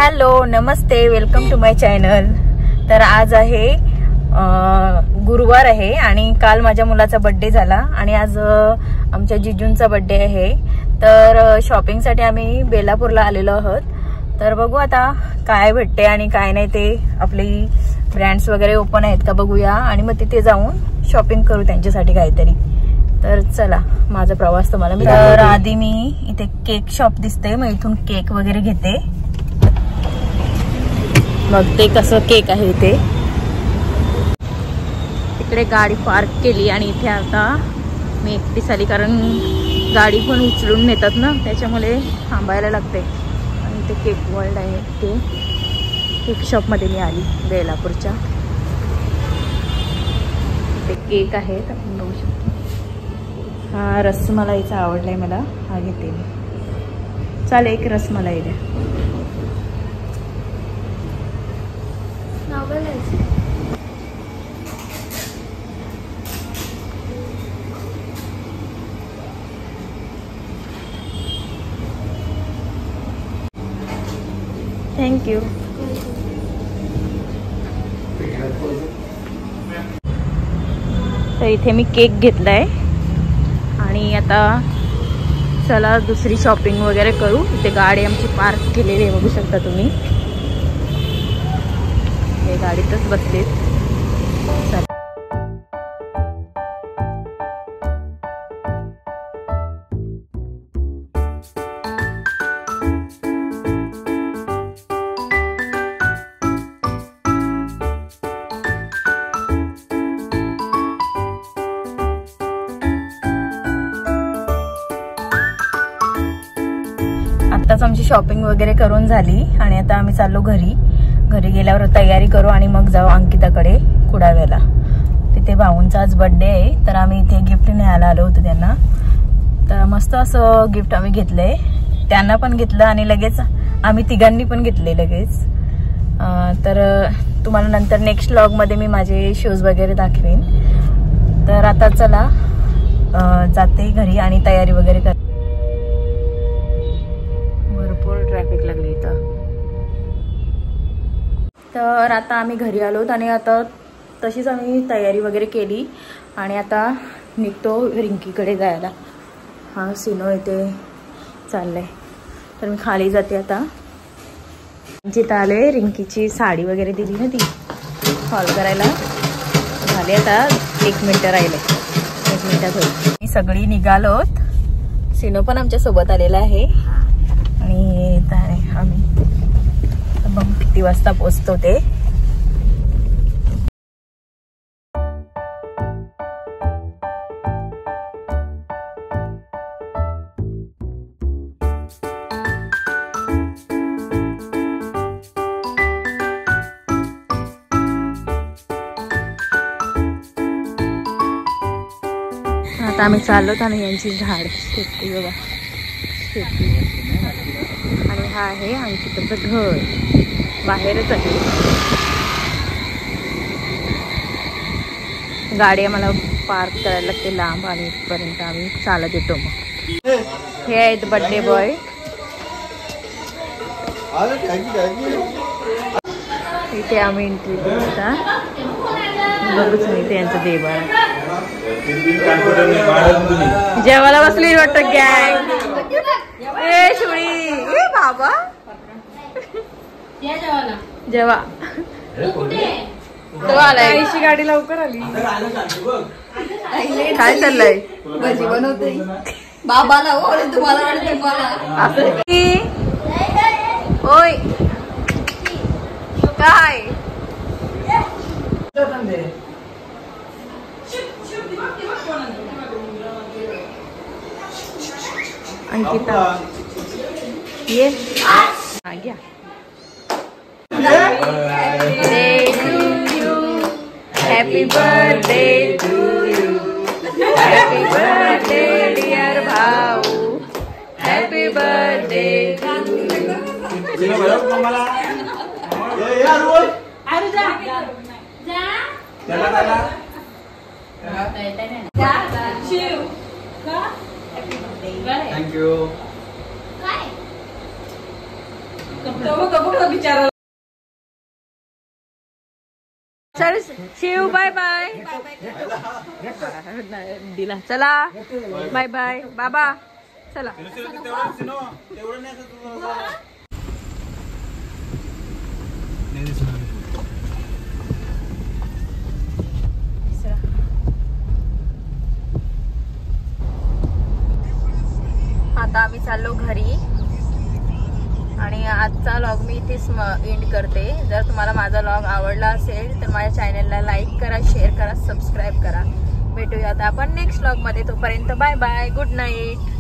Hello नमस्ते, welcome to my channel. तर आज आहे गुरुवार आहे आणि काल माझ्या मुलाचा बर्थडे झाला आणि आज आमच्या जिजूंचा बर्थडे आहे। तर शॉपिंग साठी आम्ही बेलापूरला आलेलो आहोत। तर बघू आता काय भेटते आणि काय नाही, ते आपली ब्रँड्स वगैरे ओपन आहेत का बघूया आणि मग तिथे जाऊन शॉपिंग करू त्यांच्यासाठी काहीतरी। तर चला माझा प्रवास तुम्हाला मी तर आधी मी इथे केक शॉप दिसते, मग इथून केक वगैरे घेते। मग ते कसं केक आहे इथे, इकडे गाडी पार्क केली आणि इथे आता मी एकटीच आली, कारण गाडी पण उचलून नेतात ना, त्याच्यामुळे थांबायला लागते। आणि इथे केक वर्ल्ड आहे, ते केक शॉप मध्ये मी आली बेलापूरच्या। इथे केक आहेत, आपण बघू शकतो। हा रसमलाईचा आवडलाय मला, हा घेते मी। चालेल, एक रसमलाई द्या। Thank you. तर इथे मी केक घेतलाय आणि आता चला दुसरी शॉपिंग वगैरे करू। इथे गाडी आमची पार्क केलेली आहे, बघू शकता तुम्ही। हे गाडीतच बसले। आताच आमची शॉपिंग वगैरे करून झाली आणि आता आम्ही चाललो घरी। घरी गेल्यावर तयारी करू आणि मग जाऊ अंकिताकडे कुडाव्याला। तिथे भाऊंचा आज बर्थडे आहे, तर आम्ही इथे गिफ्ट न्यायला आलो होतो त्यांना। तर मस्त असं गिफ्ट आम्ही घेतलंय, त्यांना पण घेतलं आणि लगेच आम्ही तिघांनी पण घेतले लगेच। तर तुम्हाला नंतर नेक्स्ट व्लॉग मध्ये मी माझे शूज वगैरे दाखवेन। तर आता चला जाते घरी आणि तयारी वगैरे कर। भरपूर ट्रॅफिक लागली इथं। तर आता आम्ही घरी आलोत आणि आता तशीच आम्ही तयारी वगैरे केली आणि आता निघतो रिंकीकडे जायला। हा सिनो इथे चाललाय, तर मी खाली जाते आता। जिथं आले रिंकीची साडी वगैरे दिली ना, ती हॉल करायला झाले, आता 1 मिनिट राहिले, 1 मिनिटात होईल। मी सगळी निघालोत, सिनो पण आमच्या सोबत आलेला आहे आणि आम्ही बघ किती वाजता पोहोचतो ते। आता आम्ही चाललोत आणि यांची झाड शेती बघा, शेती। आणि हा आहे अंकिताचं घर, बाहेरच आहे। गाडी आम्हाला पार्क करायला लागते लांब आणि इथपर्यंत आम्ही चालत येतो। मग हे आहेत बर्थडे बॉय। इथे आम्ही एंट्री करता, बघूच नाही ते यांचं देवारा। जेवायला बसली वाटतं गँग। ए शिवडी, ए बाबा जेवा तो आलाय। आईची गाडी लवकर आली। काय चाललंय? भजी बनवते बाबाला हो, तुम्हाला असं की ओय काय अंकिता ये आ गया। Happy birthday to you, happy birthday dear भाऊ, happy birthday to you। Thank you। चल शिव बाय बाय दिला चला बाय बाय बाबा चला आता आम्ही चाललो घरी आणि आजचा व्लॉग मी इथेच एंड करते। जर तुम्हाला माझा व्लॉग आवडला असेल तर माझ्या चॅनलला लाईक करा, शेअर करा, सबस्क्राईब करा। भेटूया आता आपण नेक्स्ट व्लॉग मध्ये, तोपर्यंत बाय बाय, गुड नाईट।